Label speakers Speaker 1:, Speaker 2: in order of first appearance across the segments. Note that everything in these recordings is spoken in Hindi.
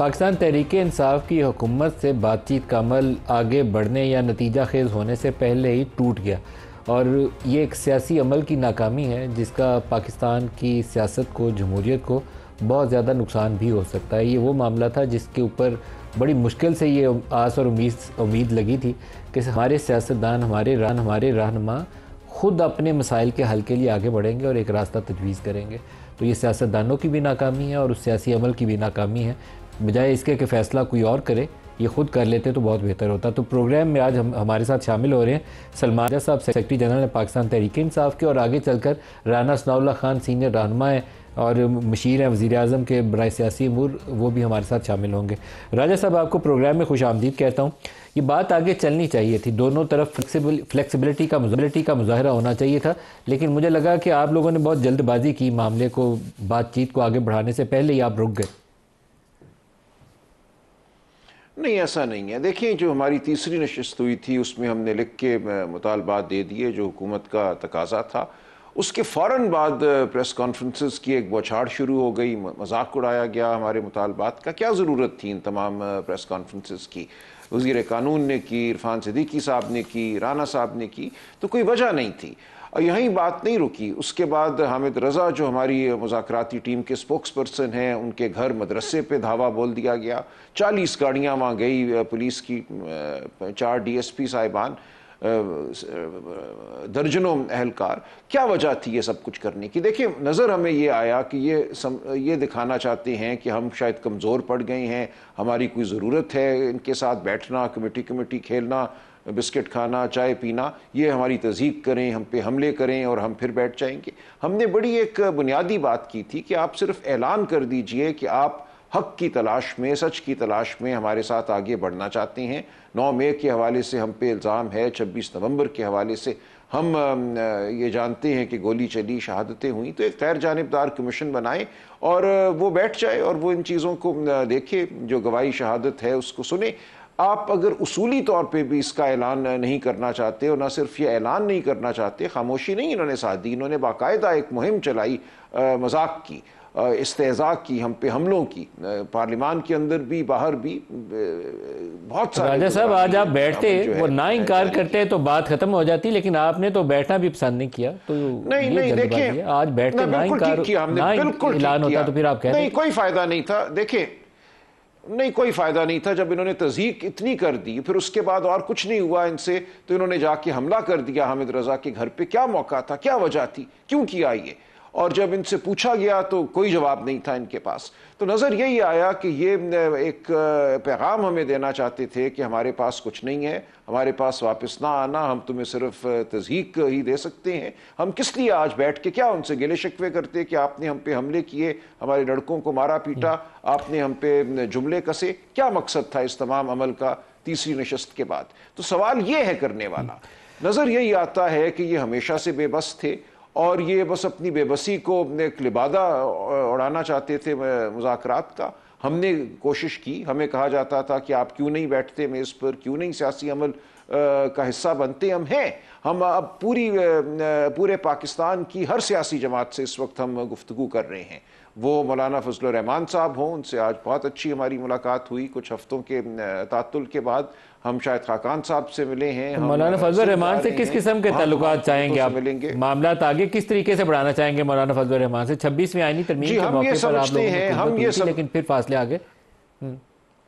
Speaker 1: पाकिस्तान तहरीक इंसाफ की हुकूमत से बातचीत का अमल आगे बढ़ने या नतीजा खेज़ होने से पहले ही टूट गया और ये एक सियासी अमल की नाकामी है जिसका पाकिस्तान की सियासत को, जमहूरियत को बहुत ज़्यादा नुकसान भी हो सकता है। ये वो मामला था जिसके ऊपर बड़ी मुश्किल से ये आस और उम्मीद लगी थी कि हमारे सियासतदान, हमारे रहनुमा ख़ुद अपने मसाइल के हल के लिए आगे बढ़ेंगे और एक रास्ता तजवीज़ करेंगे। तो ये सियासतदानों की भी नाकामी है और उस सियासी अमल की भी नाकामी है। बजाय इसके कि फ़ैसला कोई और करे, ये ख़ुद कर लेते तो बहुत बेहतर होता। तो प्रोग्राम में आज हमारे साथ शामिल हो रहे हैं सलमान राजा साहब, सेक्रेटरी जनरल पाकिस्तान तहरीक इंसाफ के, और आगे चलकर राना सनाउल्लाह खान सीनियर रहनुमा हैं और मशीर हैं वज़ीर आज़म के बराए सियासी अमूर, वो भी हमारे साथ शामिल होंगे। राजा साहब, आपको प्रोग्राम में खुश आमदीद कहता हूँ। ये बात आगे चलनी चाहिए थी, दोनों तरफ फ्लेक्सिबिलिटी का मुजाहरा होना चाहिए था, लेकिन मुझे लगा कि आप लोगों ने बहुत जल्दबाजी की, मामले को, बातचीत को आगे बढ़ाने से पहले ही आप रुक गए।
Speaker 2: नहीं, ऐसा नहीं है। देखिए, जो हमारी तीसरी नशिस्त हुई थी उसमें हमने लिख के मुतालबात दे दिए जो हुकूमत का तकाजा था। उसके फ़ौरन बाद प्रेस कॉन्फ्रेंसेस की एक बौछार शुरू हो गई, मजाक उड़ाया गया हमारे मुतालबात का। क्या ज़रूरत थी इन तमाम प्रेस कॉन्फ्रेंसेस की? वज़ीर कानून ने की, इरफान सिद्दीकी साहब ने की, राना साहब ने की, तो कोई वजह नहीं थी। और यहीं बात नहीं रुकी। उसके बाद हामिद रज़ा जो हमारी मुज़ाकराती टीम के स्पोक्स पर्सन हैं, उनके घर मदरसे पे धावा बोल दिया गया। 40 गाड़ियाँ वहाँ गई पुलिस की, 4 DSP साहिबान, दर्जनों अहलकार। क्या वजह थी ये सब कुछ करने की? देखिए, नज़र हमें ये आया कि ये दिखाना चाहते हैं कि हम शायद कमज़ोर पड़ गए हैं, हमारी कोई ज़रूरत है इनके साथ बैठना, कमेटी खेलना, बिस्किट खाना, चाय पीना, ये हमारी तज़हीक करें, हम पे हमले करें और हम फिर बैठ जाएंगे। हमने बड़ी एक बुनियादी बात की थी कि आप सिर्फ ऐलान कर दीजिए कि आप हक़ की तलाश में, सच की तलाश में हमारे साथ आगे बढ़ना चाहते हैं। 9 मई के हवाले से हम पे इल्ज़ाम है, 26 नवंबर के हवाले से हम ये जानते हैं कि गोली चली, शहादतें हुई, तो एक गैर जानिबदार कमीशन बनाएं और वो बैठ जाए और वो इन चीज़ों को देखे, जो गवाही शहादत है उसको सुने। आप अगर उसूली तौर पे भी इसका ऐलान नहीं करना चाहते, और ना सिर्फ ये ऐलान नहीं करना चाहते, खामोशी नहीं इन्होंने साथ दी, इन्होंने बाकायदा एक मुहिम चलाई, मजाक की, इस्तेज़ा की, हम पे हमलों की, पार्लियामान के अंदर भी बाहर भी बहुत सारे।
Speaker 1: राजा साहब, आज आप बैठते, वो ना इनकार करते तो बात खत्म हो जाती, लेकिन आपने तो बैठना भी पसंद नहीं किया। तो
Speaker 2: नहीं देखिए,
Speaker 1: आज बैठते ना इनकार, ना ऐलान होता तो फिर आप कहते
Speaker 2: नहीं, कोई फायदा नहीं था। देखिए, नहीं, कोई फायदा नहीं था। जब इन्होंने तज़हीक इतनी कर दी, फिर उसके बाद और कुछ नहीं हुआ इनसे, तो इन्होंने जाके हमला कर दिया हामिद रज़ा के घर पे। क्या मौका था, क्या वजह थी, क्यों किया ये? और जब इनसे पूछा गया तो कोई जवाब नहीं था इनके पास। तो नज़र यही आया कि ये एक पैगाम हमें देना चाहते थे कि हमारे पास कुछ नहीं है, हमारे पास वापस ना आना, हम तुम्हें सिर्फ तज़हीक ही दे सकते हैं। हम किस लिए आज बैठ के क्या उनसे गिले शिकवे करते कि आपने हम पे हमले किए, हमारे लड़कों को मारा पीटा, आपने हम पे जुमले कसे? क्या मकसद था इस तमाम अमल का तीसरी नशस्त के बाद? तो सवाल ये है करने वाला। नज़र यही आता है कि ये हमेशा से बेबस थे और ये बस अपनी बेबसी को एक लिबादा उड़ाना चाहते थे मुज़ाकरात का। हमने कोशिश की, हमें कहा जाता था कि आप क्यों नहीं बैठते मेज़ पर, क्यों नहीं सियासी अमल का हिस्सा बनते? हम हैं। हम अब पूरे पाकिस्तान की हर सियासी जमात से इस वक्त हम गुफ्तगू कर रहे हैं। वो मौलाना फजलुर रहमान साहब हों, उनसे आज बहुत अच्छी हमारी मुलाकात हुई कुछ हफ्तों के तातुल के बाद। हम शायद खाकान साहब से मिले हैं।
Speaker 1: मौलाना फजलुर रहमान से किस किस्म के ताल्लुकात चाहेंगे आप? मामला आगे किस तरीके से बढ़ाना चाहेंगे मौलाना फजलुर रहमान से? 26वीं आईनी तरमीम के मौके पर आप लोगों ने, लेकिन फिर फासले आगे।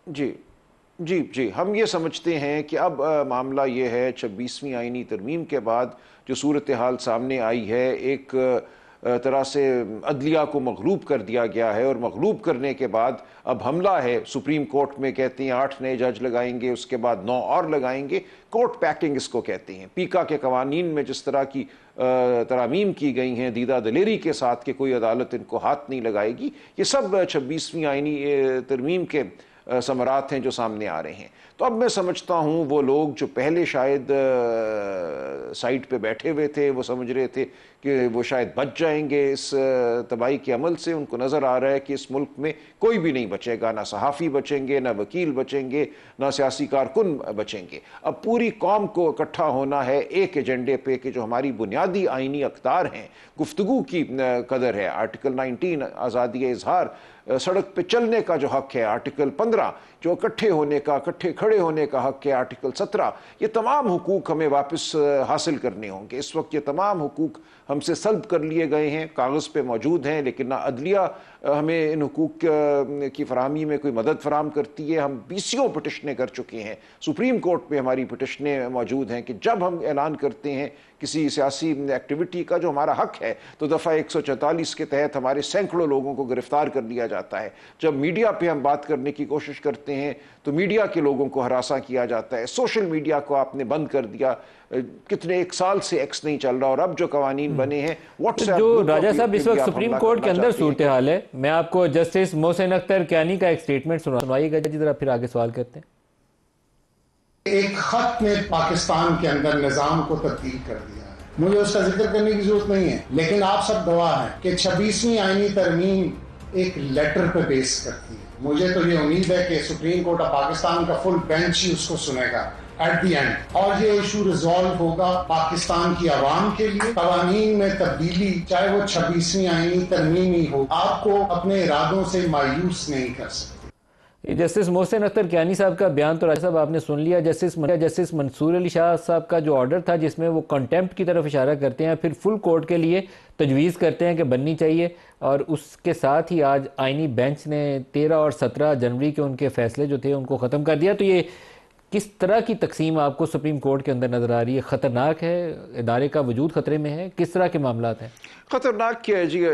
Speaker 2: जी, हम ये समझते हैं कि अब मामला ये है, 26वीं आईनी तरमीम के बाद जो सूरत हाल सामने आई है, एक तरह से अदलिया को मगलूब कर दिया गया है और मगलूब करने के बाद अब हमला है। सुप्रीम कोर्ट में कहते हैं 8 नए जज लगाएंगे, उसके बाद 9 और लगाएंगे। कोर्ट पैकिंग इसको कहते हैं। पीका के कवानीन में जिस तरह की तरामीम की गई हैं दीदा दलेरी के साथ कि कोई अदालत इनको हाथ नहीं लगाएगी, ये सब 26वीं आईनी तरमीम के समरात हैं जो सामने आ रहे हैं। तो अब मैं समझता हूँ वो लोग जो पहले शायद साइड पे बैठे हुए थे, वो समझ रहे थे कि वो शायद बच जाएंगे इस तबाही के अमल से। उनको नज़र आ रहा है कि इस मुल्क में कोई भी नहीं बचेगा, ना सहाफ़ी बचेंगे, ना वकील बचेंगे, ना सियासी कारकुन बचेंगे। अब पूरी कौम को इकट्ठा होना है एक एजेंडे पे कि जो हमारी बुनियादी आइनी अख्तार हैं, गुफ्तगू की कदर है, आर्टिकल 19 आज़ादी इजहार, सड़क पे चलने का जो हक है, आर्टिकल 15 जो इकट्ठे होने का, इकट्ठे खड़े होने का हक है, आर्टिकल 17, ये तमाम हुकूक हमें वापस हासिल करने होंगे। इस वक्त ये तमाम हुकूक हमसे सल्ब कर लिए गए हैं, कागज़ पे मौजूद हैं, लेकिन ना अदलिया हमें इन हुकूक की फराहमी में कोई मदद फराम करती है। हम 20 पिटिशनें कर चुके हैं, सुप्रीम कोर्ट पे हमारी पिटिशनें मौजूद हैं कि जब हम ऐलान करते हैं किसी सियासी एक्टिविटी का जो हमारा हक है, तो दफ़ा 144 के तहत हमारे सैकड़ों लोगों को गिरफ्तार कर लिया जाता है। जब मीडिया पे हम बात करने की कोशिश करते हैं तो मीडिया के लोगों को हरासा किया जाता है। सोशल मीडिया को आपने बंद कर दिया, कितने 1 साल से एक्स नहीं चल रहा, और अब जो कवानीन बने हैं व्हाट्सएप।
Speaker 1: जो राजा साहब इस वक्त सुप्रीम कोर्ट के अंदर सूरत हाल है, मैं आपको जस्टिस मोहसिन अख्तर कियानी का एक स्टेटमेंट सुनवाइएगा जी, जरा फिर आगे सवाल करते हैं।
Speaker 3: एक खत ने पाकिस्तान के अंदर निजाम को तब्दील कर दिया है, मुझे उसका जिक्र करने की जरूरत नहीं है, लेकिन आप सब गवाह हैं कि 26वीं आईनी तरमीम एक लेटर पे बेस करती है। मुझे तो ये उम्मीद है कि सुप्रीम कोर्ट ऑफ पाकिस्तान का फुल बेंच ही उसको सुनेगा एट द एंड, और ये इशू रिजॉल्व होगा पाकिस्तान की आवाम के लिए। कवानीन में तब्दीली, चाहे वो 26वीं आईनी तरमीम ही हो, आपको अपने इरादों से मायूस नहीं कर सकते।
Speaker 1: जस्टिस मोहसिन अख्तर कियानी साहब का बयान तो राजा साहब आपने सुन लिया। जस्टिस मंसूर अली शाह साहब का जो ऑर्डर था जिसमें वो कंटेम्प्ट की तरफ इशारा करते हैं, फिर फुल कोर्ट के लिए तजवीज़ करते हैं कि बननी चाहिए, और उसके साथ ही आज आईनी बेंच ने 13 और 17 जनवरी के उनके फैसले जो थे उनको ख़त्म कर दिया। तो ये किस तरह की तकसीम आपको सुप्रीम कोर्ट के अंदर नज़र आ रही है? ख़तरनाक है, इदारे का वजूद ख़तरे में है, किस तरह के मामला हैं?
Speaker 2: ख़तरनाक क्या है जी,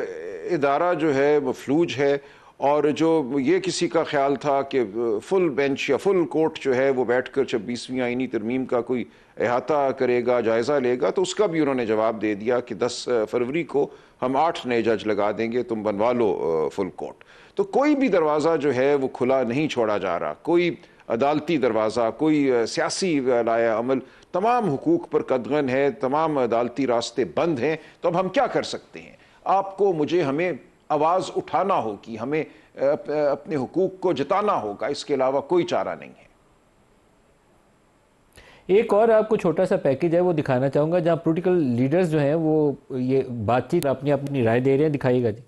Speaker 2: इदारा जो है मफलूज है, और जो ये किसी का ख्याल था कि फुल बेंच या फुल कोर्ट जो है वो बैठकर 26वीं आईनी तरमीम का कोई अहाता करेगा, जायज़ा लेगा, तो उसका भी उन्होंने जवाब दे दिया कि 10 फरवरी को हम 8 नए जज लगा देंगे, तुम बनवा लो फुल कोर्ट। तो कोई भी दरवाज़ा जो है वो खुला नहीं छोड़ा जा रहा, कोई अदालती दरवाज़ा, कोई सियासी लाया अमल, तमाम हुकूक पर कदगन है, तमाम अदालती रास्ते बंद हैं। तो अब हम क्या कर सकते हैं? आपको, मुझे, हमें आवाज़ उठाना होगी, हमें अपने हुकूक को जताना होगा, इसके अलावा कोई चारा नहीं है।
Speaker 1: एक और आपको छोटा सा पैकेज है वो दिखाना चाहूँगा, जहाँ पॉलिटिकल लीडर्स जो हैं वो ये बातचीत अपनी अपनी राय दे रहे हैं, दिखाइएगा जी।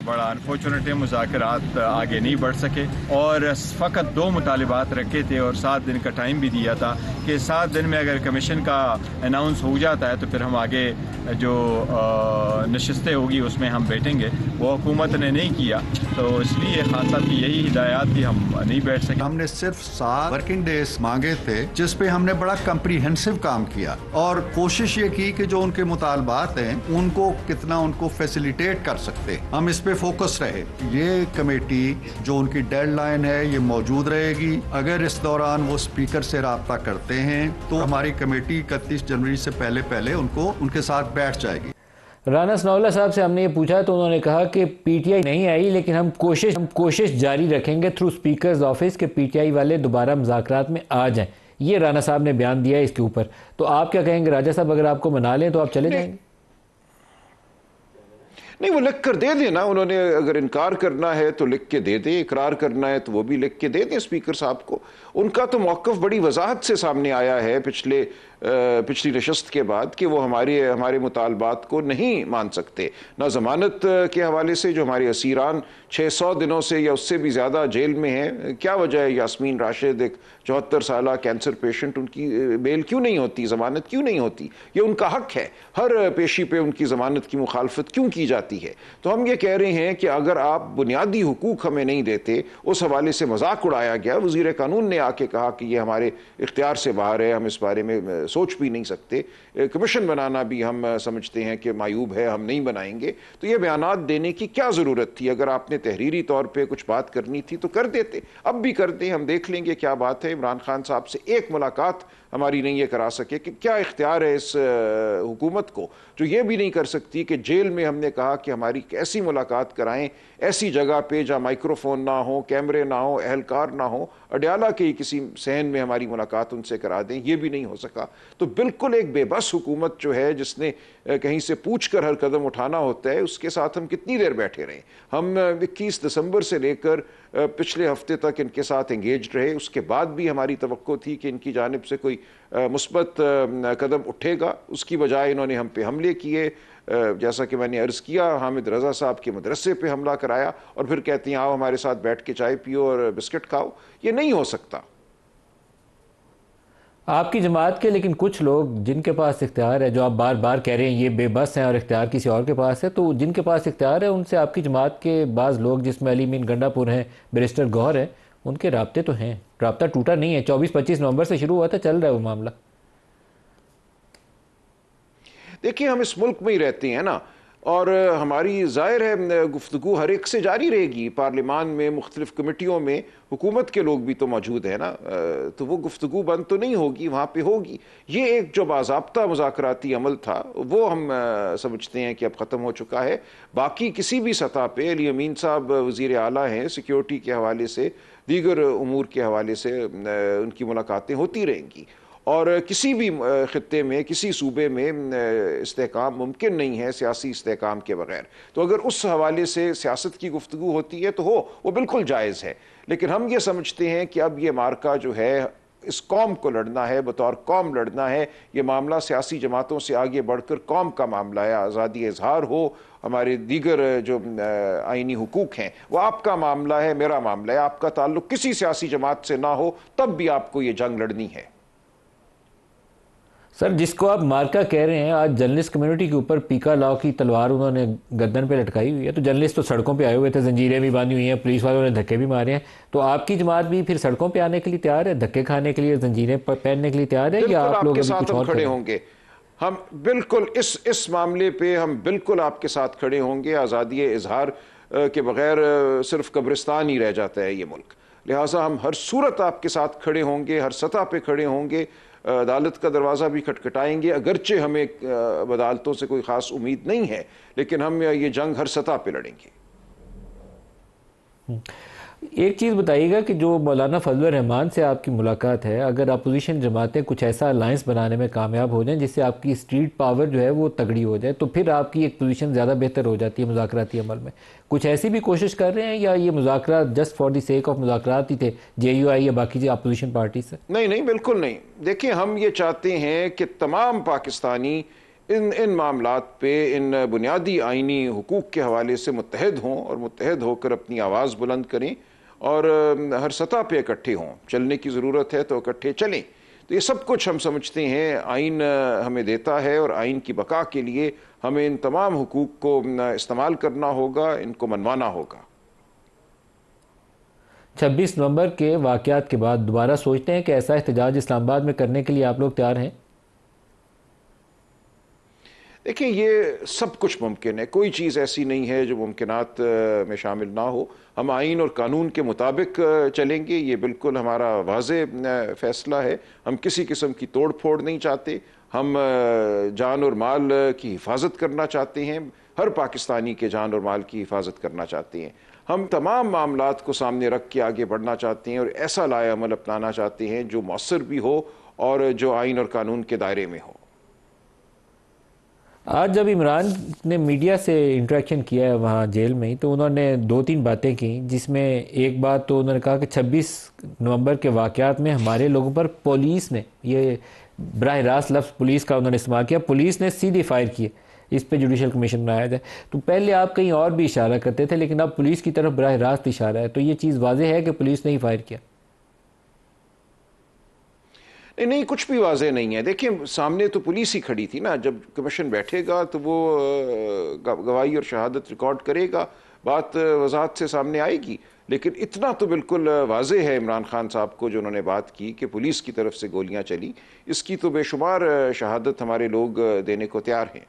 Speaker 4: बड़ा अनफॉर्चुनेट है, मुज़ाकरात आगे नहीं बढ़ सके, और फ़कत 2 मुतालिबात रखे थे और 7 दिन का टाइम भी दिया था कि 7 दिन में अगर कमीशन का अनाउंस हो जाता है तो फिर हम आगे जो नशिस्तें होगी उसमें हम बैठेंगे। वो हुकूमत ने नहीं किया, तो इसलिए खान साहब की यही हिदायत थी, हम नहीं बैठ सके।
Speaker 5: हमने सिर्फ 7 वर्किंग डेज मांगे थे, जिस पे हमने बड़ा कम्प्रीहेंसिव काम किया और कोशिश ये की कि जो उनके मुतालबात हैं उनको कितना उनको फैसिलिटेट कर सकते, हम इस पे फोकस रहे। ये कमेटी जो उनकी डेडलाइन है ये मौजूद रहेगी। अगर इस दौरान वो स्पीकर से राब्ता करते हैं तो हमारी कमेटी 31 जनवरी से पहले उनको उनके साथ बैठ जाएगी।
Speaker 1: राना सनाउल्लाह साहब से हमने ये पूछा तो उन्होंने कहा कि पीटीआई नहीं आई, लेकिन हम कोशिश जारी रखेंगे थ्रू स्पीकर्स ऑफिस के पीटीआई वाले दोबारा मुज़ाकरात में आ जाएं। ये राना साहब ने बयान दिया है इसके ऊपर। तो आप क्या कहेंगे राजा साहब, अगर आपको मना लें तो आप चले जाएंगे?
Speaker 2: नहीं, वो लिख कर दे देना, उन्होंने अगर इनकार करना है तो लिख के दे दें, इकरार करना है तो वो भी लिख के दे दें स्पीकर साहब को। उनका तो मौक़िफ़ बड़ी वजाहत से सामने आया है पिछली नशस्त के बाद कि वो हमारे मुतालबात को नहीं मान सकते। ना ज़मानत के हवाले से, जो हमारे असीरान 600 दिनों से या उससे भी ज़्यादा जेल में हैं, क्या वजह है यास्मीन राशिद एक 74 साल कैंसर पेशेंट, उनकी बेल क्यों नहीं होती, ज़मानत क्यों नहीं होती? ये उनका हक है, हर पेशी पे उनकी ज़मानत की मुखालफत क्यों की जाती है? तो हम ये कह रहे हैं कि अगर आप बुनियादी हुकूक हमें नहीं देते, उस हवाले से मजाक उड़ाया गया। वज़ीर कानून ने आके कहा कि ये हमारे इख्तियार से बाहर है, हम इस बारे में सोच भी नहीं सकते, कमीशन बनाना भी हम समझते हैं कि मायूब है, हम नहीं बनाएंगे। तो ये बयानात देने की क्या ज़रूरत थी? अगर आपने तहरीरी तौर पे कुछ बात करनी थी तो कर देते, अब भी कर दें, हम देख लेंगे क्या बात है। इमरान खान साहब से एक मुलाकात हमारी नहीं ये करा सके कि क्या इख्तियार है इस हुकूमत को, जो ये भी नहीं कर सकती कि जेल में हमने कहा कि हमारी ऐसी मुलाकात कराएं, ऐसी जगह पे जहाँ माइक्रोफोन ना हो, कैमरे ना हो, एहलकार ना हो, अडयाला के किसी सहन में हमारी मुलाकात उनसे करा दें, ये भी नहीं हो सका। तो बिल्कुल एक बेबस हुकूमत जो है, जिसने कहीं से पूछ कर हर कदम उठाना होता है, उसके साथ हम कितनी देर बैठे रहे। हम 21 दिसंबर से लेकर पिछले हफ्ते तक इनके साथ एंगेज रहे, उसके बाद भी हमारी तवक्को थी कि इनकी जानिब से कोई मुस्बत कदम उठेगा। उसकी बजाय इन्होंने हम पे हमले किए। जैसा कि मैंने अर्ज़ किया, हामिद रज़ा साहब के मदरसे पे हमला कराया और फिर कहती हैं आओ हमारे साथ बैठ के चाय पियो और बिस्किट खाओ। ये नहीं हो सकता।
Speaker 1: आपकी जमात के लेकिन कुछ लोग जिनके पास इख्तियार है, जो आप बार बार कह रहे हैं ये बेबस हैं और इख्तियार किसी और के पास है, तो जिनके पास इख्तियार है उनसे आपकी जमात के बाज़ लोग, जिसमें अली मीन गंडापुर हैं, बैरिस्टर गौहर हैं, उनके राब्ते तो हैं, राब्ता टूटा नहीं है। 24-25 नवंबर से शुरू हुआ था, चल रहा है वो मामला।
Speaker 2: देखिए, हम इस मुल्क में ही रहते हैं ना, और हमारी ज़ाहिर है गुफ्तगू हर एक से जारी रहेगी। पार्लिमान में मुख्तलिफ कमेटियों में हुकूमत के लोग भी तो मौजूद हैं ना, तो वो गुफ्तगू बंद तो नहीं होगी, वहाँ पे होगी। ये एक जो बाज़ाब्ता मुज़ाकराती अमल था वो हम समझते हैं कि अब ख़त्म हो चुका है। बाकी किसी भी सतह पे अली अमीन साहब वज़ीर आला हैं, सिक्योरिटी के हवाले से, दीगर उमूर के हवाले से उनकी मुलाकातें होती रहेंगी। और किसी भी ख़ित्ते में, किसी सूबे में इस्तेहकाम मुमकिन नहीं है सियासी इस्तेहकाम के बगैर। तो अगर उस हवाले से सियासत की गुफ्तगू होती है तो वो बिल्कुल जायज़ है। लेकिन हम ये समझते हैं कि अब ये मार्का जो है, इस कौम को लड़ना है, बतौर कौम लड़ना है। ये मामला सियासी जमातों से आगे बढ़कर कौम का मामला है। आज़ादी इजहार हो, हमारे दीगर जो आइनी हुकूक हैं, वो आपका मामला है, मेरा मामला है। आपका ताल्लुक किसी सियासी जमात से ना हो तब भी आपको ये जंग लड़नी है।
Speaker 1: सर, जिसको आप मार्का कह रहे हैं, आज जर्नलिस्ट कम्युनिटी के ऊपर पीका लॉ की तलवार उन्होंने गर्दन पे लटकाई हुई है। तो जर्नलिस्ट तो सड़कों पे आए हुए थे, जंजीरें भी बांधी हुई हैं, पुलिस वालों ने धक्के भी मारे हैं। तो आपकी जमात भी फिर सड़कों पे आने के लिए तैयार है, धक्के खाने के लिए, जंजीरें पहनने के लिए तैयार है, या आप लोग अभी कुछ और
Speaker 2: खड़े होंगे? हम बिल्कुल इस मामले पे हम बिल्कुल आपके साथ खड़े होंगे। आज़ादी इजहार के बगैर सिर्फ कब्रिस्तान ही रह जाता है ये मुल्क। लिहाजा हम हर सूरत आपके साथ खड़े होंगे, हर सतह पे खड़े होंगे, अदालत का दरवाज़ा भी खटखटाएंगे। अगरचे हमें अदालतों से कोई ख़ास उम्मीद नहीं है, लेकिन हम ये जंग हर सतह पे लड़ेंगे।
Speaker 1: एक चीज़ बताइएगा कि जो मौलाना फजलुर रहमान से आपकी मुलाकात है, अगर अपोजिशन जमातें कुछ ऐसा अलायंस बनाने में कामयाब हो जाएं जिससे आपकी स्ट्रीट पावर जो है वो तगड़ी हो जाए, तो फिर आपकी एक पोजीशन ज़्यादा बेहतर हो जाती है मुज़ाकराती अमल में। कुछ ऐसी भी कोशिश कर रहे हैं, या ये मुज़ाकरात just for the sake of मुज़ाकरात ही थे JUI या बाकी अपोजिशन पार्टी से?
Speaker 2: नहीं, बिल्कुल नहीं। देखिए, हम ये चाहते हैं कि तमाम पाकिस्तानी इन मामलात पे, इन बुनियादी आइनी हुकूक के हवाले से मुत्तहद हों और मुत्तहद होकर अपनी आवाज़ बुलंद करें और हर सतह पे इकट्ठे हों। चलने की ज़रूरत है तो इकट्ठे चलें। तो ये सब कुछ हम समझते हैं आइन हमें देता है, और आइन की बका के लिए हमें इन तमाम हुकूक को इस्तेमाल करना होगा, इनको मनवाना होगा।
Speaker 1: 26 नवंबर के वाक़यात के बाद दोबारा सोचते हैं कि ऐसा एहतजाज इस्लामाबाद में करने के लिए आप लोग तैयार हैं?
Speaker 2: देखिए, ये सब कुछ मुमकिन है, कोई चीज़ ऐसी नहीं है जो मुमकिनात में शामिल ना हो। हम आइन और कानून के मुताबिक चलेंगे, ये बिल्कुल हमारा वाज़े फ़ैसला है। हम किसी किस्म की तोड़ फोड़ नहीं चाहते। हम जान और माल की हिफाजत करना चाहते हैं, हर पाकिस्तानी के जान और माल की हिफाजत करना चाहते हैं। हम तमाम मामलात को सामने रख के आगे बढ़ना चाहते हैं और ऐसा लाए अमल अपनाना चाहते हैं जो मौसर भी हो और जो आइन और कानून के दायरे में हो।
Speaker 1: आज जब इमरान ने मीडिया से इंटरेक्शन किया है वहाँ जेल में ही, तो उन्होंने 2-3 बातें की, जिसमें एक बात तो उन्होंने कहा कि 26 नवंबर के वाक़यात में हमारे लोगों पर पुलिस ने, ये बराह रास्त लफ्ज़ पुलिस का उन्होंने इस्तेमाल किया, पुलिस ने सीधे फायर किए, इस पे जुडिशल कमीशन बनाया जाए। तो पहले आप कहीं और भी इशारा करते थे, लेकिन अब पुलिस की तरफ बराह रास्त इशारा है, तो ये चीज़ वाज़ेह है कि पुलिस ने ही फायर किया?
Speaker 2: नहीं, कुछ भी वाज़ेह नहीं है। देखिए, सामने तो पुलिस ही खड़ी थी ना। जब कमीशन बैठेगा तो वो गवाही और शहादत रिकॉर्ड करेगा, बात वजाहत से सामने आएगी। लेकिन इतना तो बिल्कुल वाज़ेह है इमरान खान साहब को जो उन्होंने बात की कि पुलिस की तरफ से गोलियां चली, इसकी तो बेशुमार शहादत हमारे लोग देने को तैयार हैं।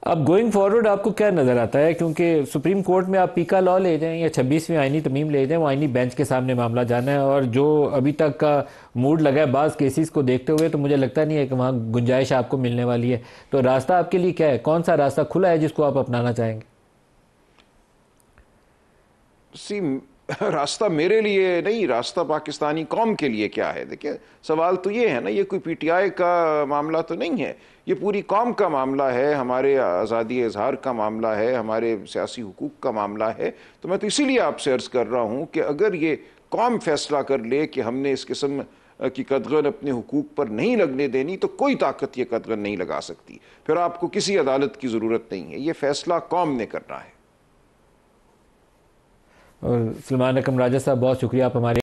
Speaker 1: अब गोइंग फॉरवर्ड आपको क्या नज़र आता है, क्योंकि सुप्रीम कोर्ट में आप पीका लॉ ले जाएं या 26वीं आइनी तमीम ले जाएं, वो आइनी बेंच के सामने मामला जाना है, और जो अभी तक का मूड लगा है बाज़ केसेस को देखते हुए, तो मुझे लगता नहीं है कि वहाँ गुंजाइश आपको मिलने वाली है। तो रास्ता आपके लिए क्या है, कौन सा रास्ता खुला है जिसको आप अपनाना चाहेंगे?
Speaker 2: रास्ता मेरे लिए नहीं, रास्ता पाकिस्तानी कौम के लिए क्या है। देखिए सवाल तो ये है ना, ये कोई पीटीआई का मामला तो नहीं है, ये पूरी कौम का मामला है, हमारे आज़ादी इजहार का मामला है, हमारे सियासी हुकूक का मामला है। तो मैं तो इसीलिए आपसे अर्ज़ कर रहा हूँ कि अगर ये कौम फैसला कर ले कि हमने इस किस्म की कदगन अपने हुकूक पर नहीं लगने देनी, तो कोई ताकत ये कदगन नहीं लगा सकती। फिर आपको किसी अदालत की ज़रूरत नहीं है, ये फैसला कौम ने करना है।
Speaker 1: और सलमान अकरम राजा साहब, बहुत शुक्रिया, आप हमारे